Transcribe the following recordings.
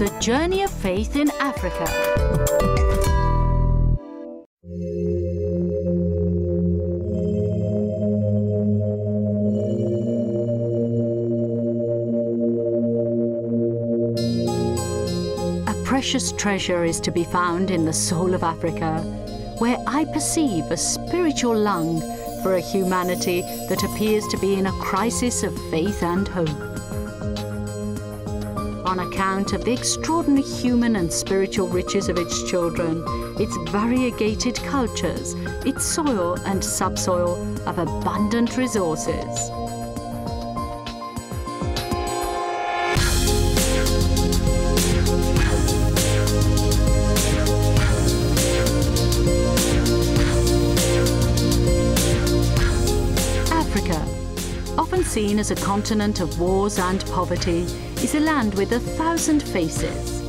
The Journey of Faith in Africa. A precious treasure is to be found in the soul of Africa, where I perceive a spiritual lung for a humanity that appears to be in a crisis of faith and hope. On account of the extraordinary human and spiritual riches of its children, its variegated cultures, its soil and subsoil of abundant resources. Africa, often seen as a continent of wars and poverty, is a land with 1,000 faces.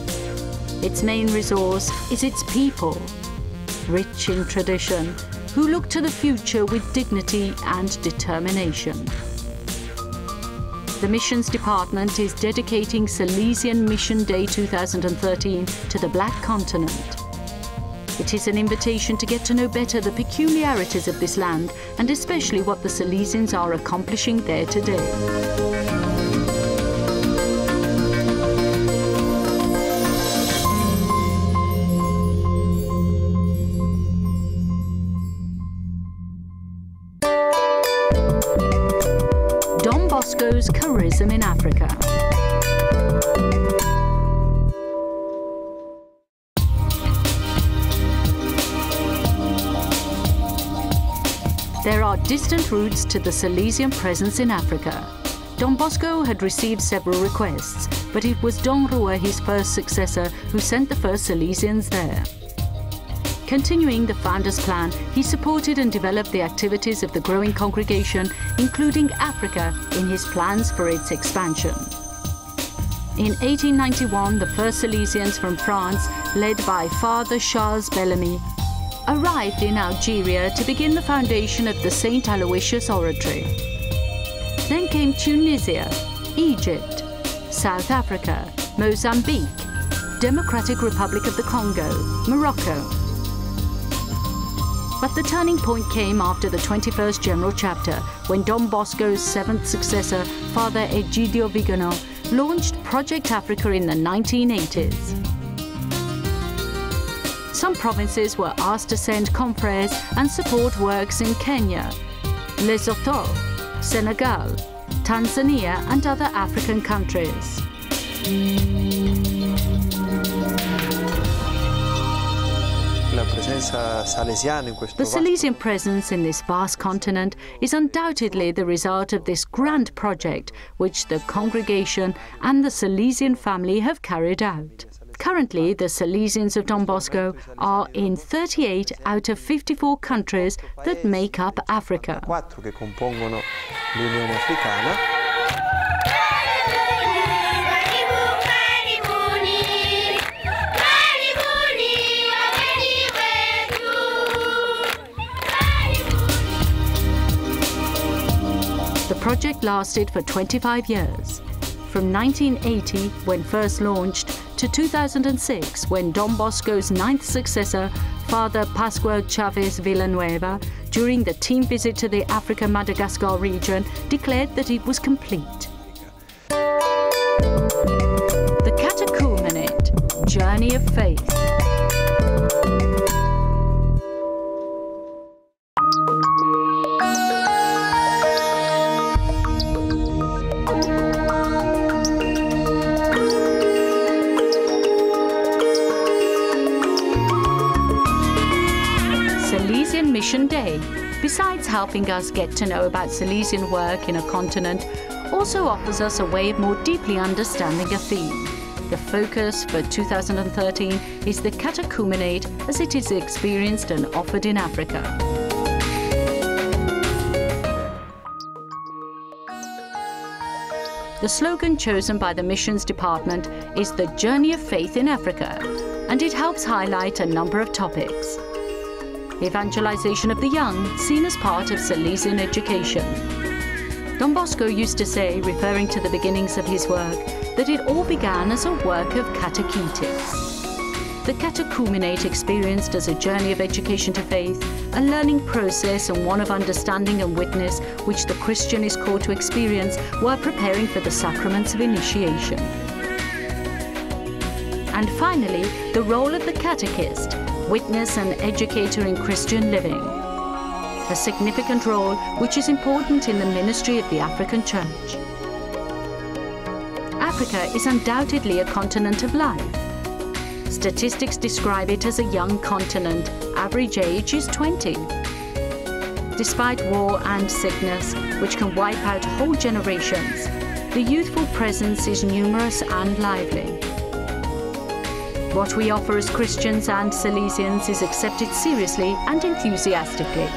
Its main resource is its people, rich in tradition, who look to the future with dignity and determination. The Missions Department is dedicating Salesian Mission Day 2013 to the Black Continent. It is an invitation to get to know better the peculiarities of this land and especially what the Salesians are accomplishing there today. Don Bosco's charism in Africa. There are distant roots to the Salesian presence in Africa. Don Bosco had received several requests, but it was Don Rua, his first successor, who sent the first Salesians there. Continuing the founder's plan, he supported and developed the activities of the growing congregation, including Africa, in his plans for its expansion. In 1891, the first Salesians from France, led by Father Charles Bellamy, arrived in Algeria to begin the foundation of the St. Aloysius Oratory. Then came Tunisia, Egypt, South Africa, Mozambique, Democratic Republic of the Congo, Morocco. But the turning point came after the 21st General Chapter, when Don Bosco's seventh successor, Father Egidio Vigano, launched Project Africa in the 1980s. Some provinces were asked to send confreres and support works in Kenya, Lesotho, Senegal, Tanzania and other African countries. The Salesian presence in this vast continent is undoubtedly the result of this grand project which the congregation and the Salesian family have carried out. Currently, the Salesians of Don Bosco are in 38 out of 54 countries that make up Africa. The project lasted for 25 years. From 1980, when first launched, to 2006, when Don Bosco's ninth successor, Father Pascual Chavez Villanueva, during the team visit to the Africa-Madagascar region, declared that it was complete. The Catechumenate, Journey of Faith. Salesian Mission Day, besides helping us get to know about Salesian work in a continent, also offers us a way of more deeply understanding a theme. The focus for 2013 is the catechumenate as it is experienced and offered in Africa. The slogan chosen by the Missions Department is the Journey of Faith in Africa, and it helps highlight a number of topics. Evangelization of the young, seen as part of Salesian education. Don Bosco used to say, referring to the beginnings of his work, that it all began as a work of catechetics. The catechumenate experienced as a journey of education to faith, a learning process and one of understanding and witness which the Christian is called to experience while preparing for the sacraments of initiation. And finally, the role of the catechist, witness and educator in Christian living. A significant role which is important in the ministry of the African Church. Africa is undoubtedly a continent of life. Statistics describe it as a young continent. Average age is 20. Despite war and sickness, which can wipe out whole generations, the youthful presence is numerous and lively. What we offer as Christians and Salesians is accepted seriously and enthusiastically.